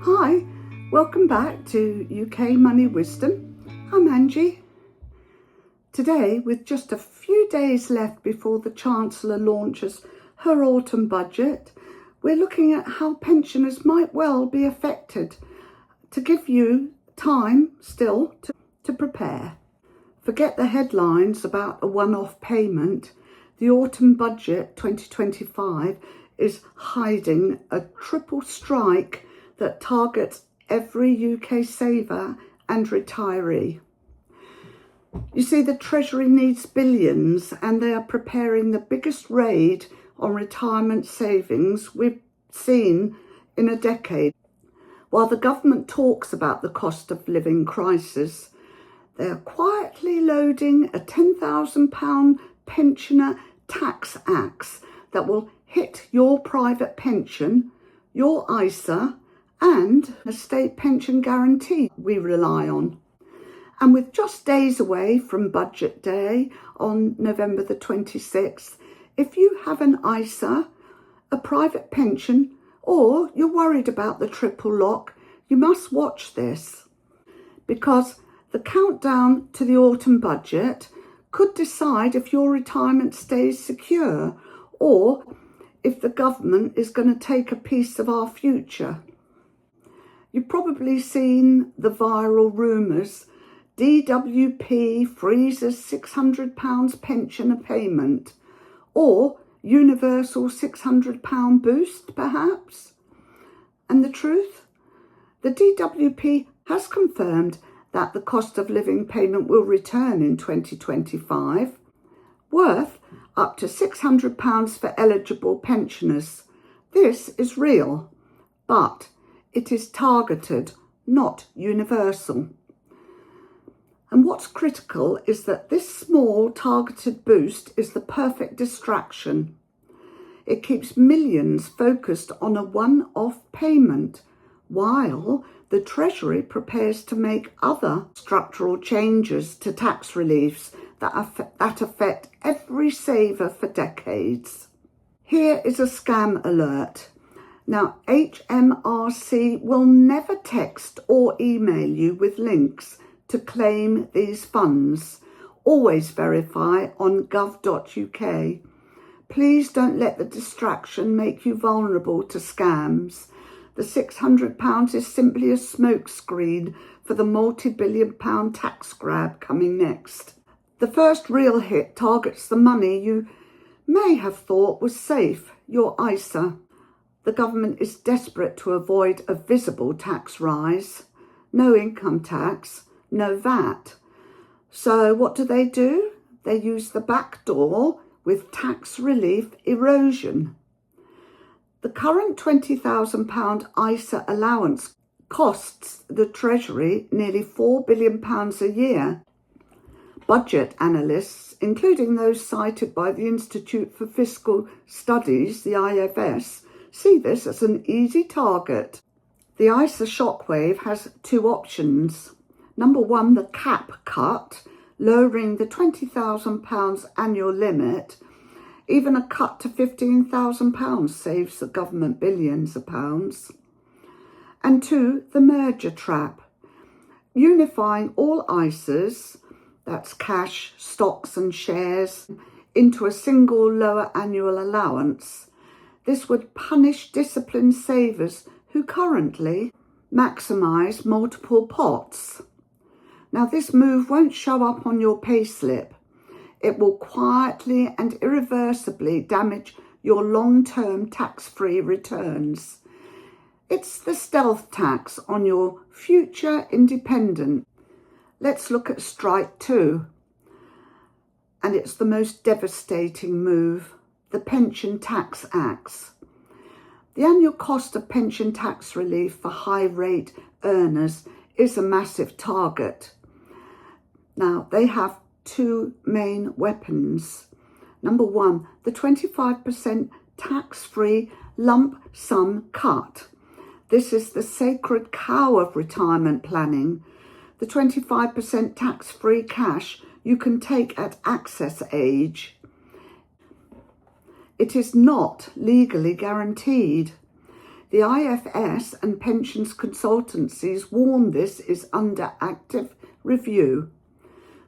Hi, welcome back to UK Money Wisdom. I'm Angie. Today, with just a few days left before the Chancellor launches her autumn budget, we're looking at how pensioners might well be affected to give you time still to prepare. Forget the headlines about a one-off payment. The autumn budget 2025 is hiding a triple strike that targets every UK saver and retiree. You see, the Treasury needs billions and they are preparing the biggest raid on retirement savings we've seen in a decade. While the government talks about the cost of living crisis, they are quietly loading a £10,000 pensioner tax axe that will hit your private pension, your ISA, and a state pension guarantee we rely on. And with just days away from budget day on November the 26th, if you have an ISA, a private pension, or you're worried about the triple lock, you must watch this, because the countdown to the autumn budget could decide if your retirement stays secure or if the government is going to take a piece of our future. You've probably seen the viral rumours. DWP freezes £600 pensioner payment, or universal £600 boost perhaps. And the truth? The DWP has confirmed that the cost of living payment will return in 2025, worth up to £600 for eligible pensioners. This is real, but it is targeted, not universal. And what's critical is that this small targeted boost is the perfect distraction. It keeps millions focused on a one-off payment, while the Treasury prepares to make other structural changes to tax reliefs that affect every saver for decades. Here is a scam alert. Now, HMRC will never text or email you with links to claim these funds. Always verify on gov.uk. Please don't let the distraction make you vulnerable to scams. The £600 is simply a smokescreen for the multi-billion-pound tax grab coming next. The first real hit targets the money you may have thought was safe, your ISA. The government is desperate to avoid a visible tax rise. No income tax, no VAT. So what do? They use the back door with tax relief erosion. The current £20,000 ISA allowance costs the Treasury nearly £4 billion a year. Budget analysts, including those cited by the Institute for Fiscal Studies, the IFS, see this as an easy target. The ISA Shockwave has two options. Number one, the cap cut, lowering the £20,000 annual limit. Even a cut to £15,000 saves the government billions of pounds. And two, the merger trap, unifying all ISAs, that's cash, stocks and shares, into a single lower annual allowance. This would punish disciplined savers who currently maximise multiple pots. Now, this move won't show up on your payslip. It will quietly and irreversibly damage your long-term tax-free returns. It's the stealth tax on your future independence. Let's look at strike two. And it's the most devastating move, the pension tax axe. The annual cost of pension tax relief for high-rate earners is a massive target. Now, they have two main weapons. Number one, the 25% tax-free lump sum cut. This is the sacred cow of retirement planning. The 25% tax-free cash you can take at access age. It is not legally guaranteed. The IFS and pensions consultancies warn this is under active review.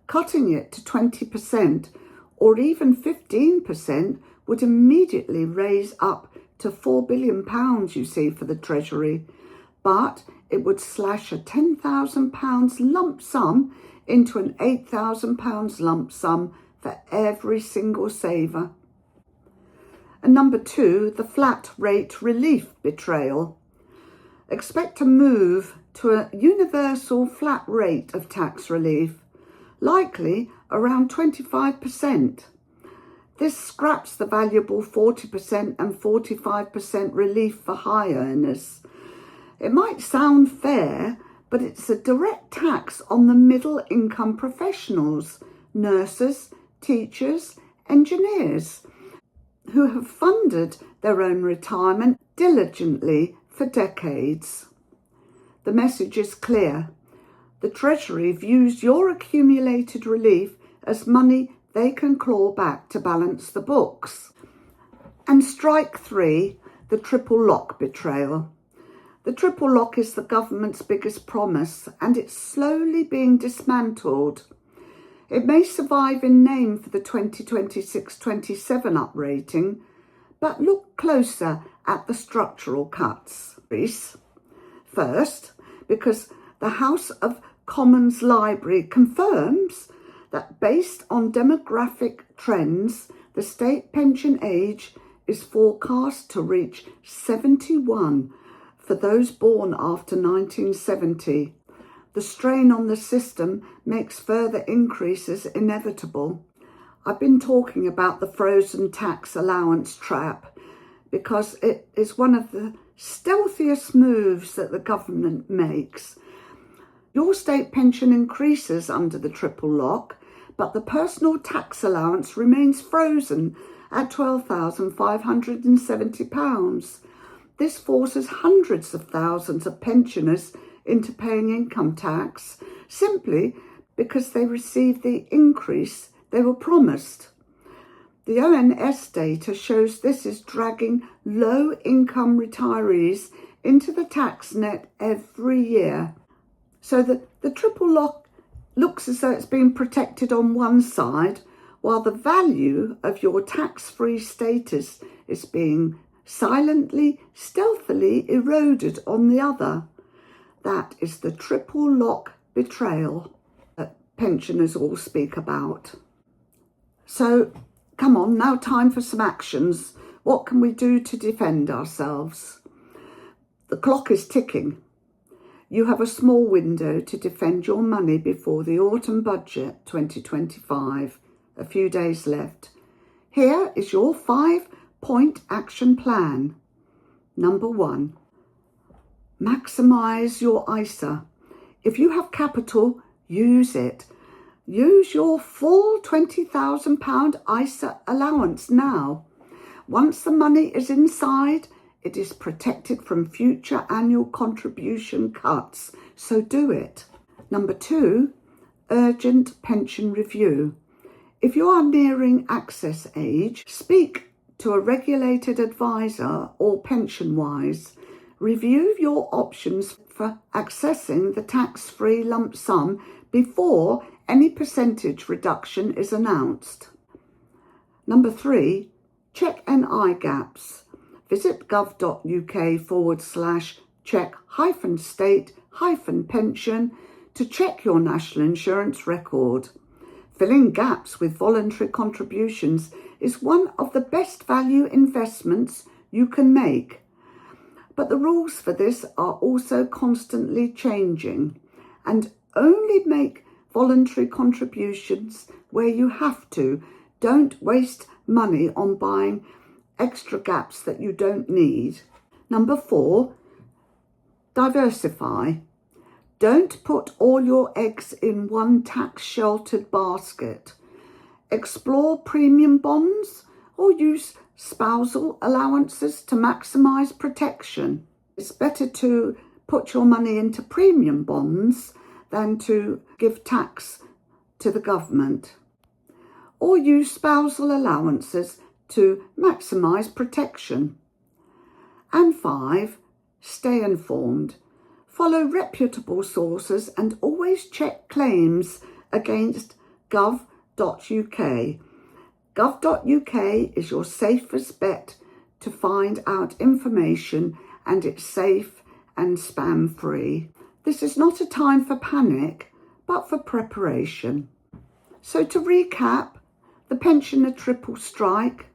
Cutting it to 20% or even 15% would immediately raise up to £4 billion, you see, for the Treasury. But it would slash a £10,000 lump sum into an £8,000 lump sum for every single saver. And number 2, the flat rate relief betrayal. Expect a move to a universal flat rate of tax relief, likely around 25%. This scraps the valuable 40% and 45% relief for high earners. It might sound fair, but it's a direct tax on the middle income professionals, nurses, teachers, engineers, who have funded their own retirement diligently for decades. The message is clear. The Treasury views your accumulated relief as money they can claw back to balance the books. And strike 3, the Triple Lock Betrayal. The Triple Lock is the government's biggest promise, and it's slowly being dismantled. It may survive in name for the 2026-27 uprating, but look closer at the structural cuts. First, because the House of Commons Library confirms that based on demographic trends, the state pension age is forecast to reach 71 for those born after 1970. The strain on the system makes further increases inevitable. I've been talking about the frozen tax allowance trap because it is one of the stealthiest moves that the government makes. Your state pension increases under the triple lock, but the personal tax allowance remains frozen at £12,570. This forces hundreds of thousands of pensioners into paying income tax simply because they received the increase they were promised. The ONS data shows this is dragging low-income retirees into the tax net every year. So the triple lock looks as though it's being protected on one side, while the value of your tax-free status is being silently, stealthily eroded on the other. That is the triple lock betrayal that pensioners all speak about. So, come on, now time for some actions. What can we do to defend ourselves? The clock is ticking. You have a small window to defend your money before the autumn budget 2025. A few days left. Here is your 5-point action plan. Number 1, maximise your ISA. If you have capital, use it. Use your full £20,000 ISA allowance now. Once the money is inside, it is protected from future annual contribution cuts, so do it. Number 2, urgent pension review. If you are nearing access age, speak to a regulated advisor or PensionWise. Review your options for accessing the tax-free lump sum before any percentage reduction is announced. Number 3, check NI gaps. Visit gov.uk/check-state-pension to check your national insurance record. Filling gaps with voluntary contributions is one of the best value investments you can make. But the rules for this are also constantly changing, and only make voluntary contributions where you have to. Don't waste money on buying extra gaps that you don't need. Number 4, diversify. Don't put all your eggs in one tax-sheltered basket. Explore premium bonds or use spousal allowances to maximise protection. It's better to put your money into premium bonds than to give tax to the government. Or use spousal allowances to maximise protection. And 5, stay informed, follow reputable sources and always check claims against gov.uk. Gov.uk is your safest bet to find out information, and it's safe and spam free. This is not a time for panic, but for preparation. So to recap, the pensioner triple strike.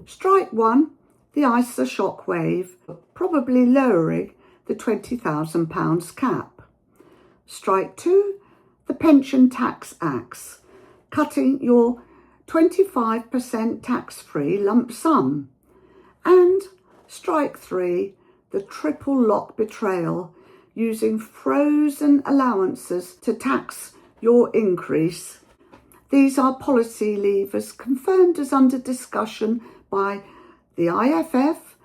Strike 1, the ISA Shockwave, probably lowering the £20,000 cap. Strike 2, the pension tax axe, cutting your 25% tax-free lump sum. And strike 3, the Triple Lock Betrayal, using frozen allowances to tax your increase. These are policy levers confirmed as under discussion by the IFF,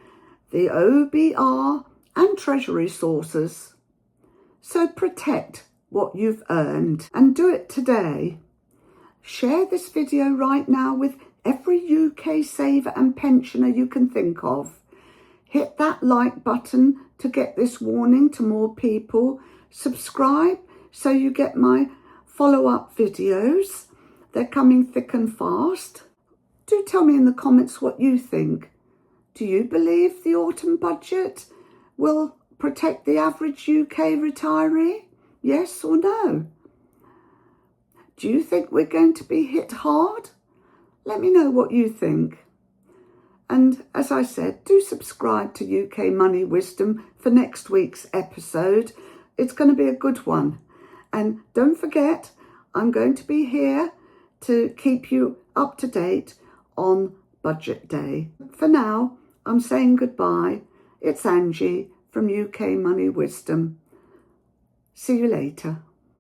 the OBR and Treasury sources. So protect what you've earned and do it today. Share this video right now with every UK saver and pensioner you can think of. Hit that like button to get this warning to more people. Subscribe so you get my follow-up videos. They're coming thick and fast. Do tell me in the comments what you think. Do you believe the autumn budget will protect the average UK retiree? Yes or no? Do you think we're going to be hit hard? Let me know what you think. And as I said, do subscribe to UK Money Wisdom for next week's episode. It's going to be a good one. And don't forget, I'm going to be here to keep you up to date on Budget Day. For now, I'm saying goodbye. It's Angie from UK Money Wisdom. See you later.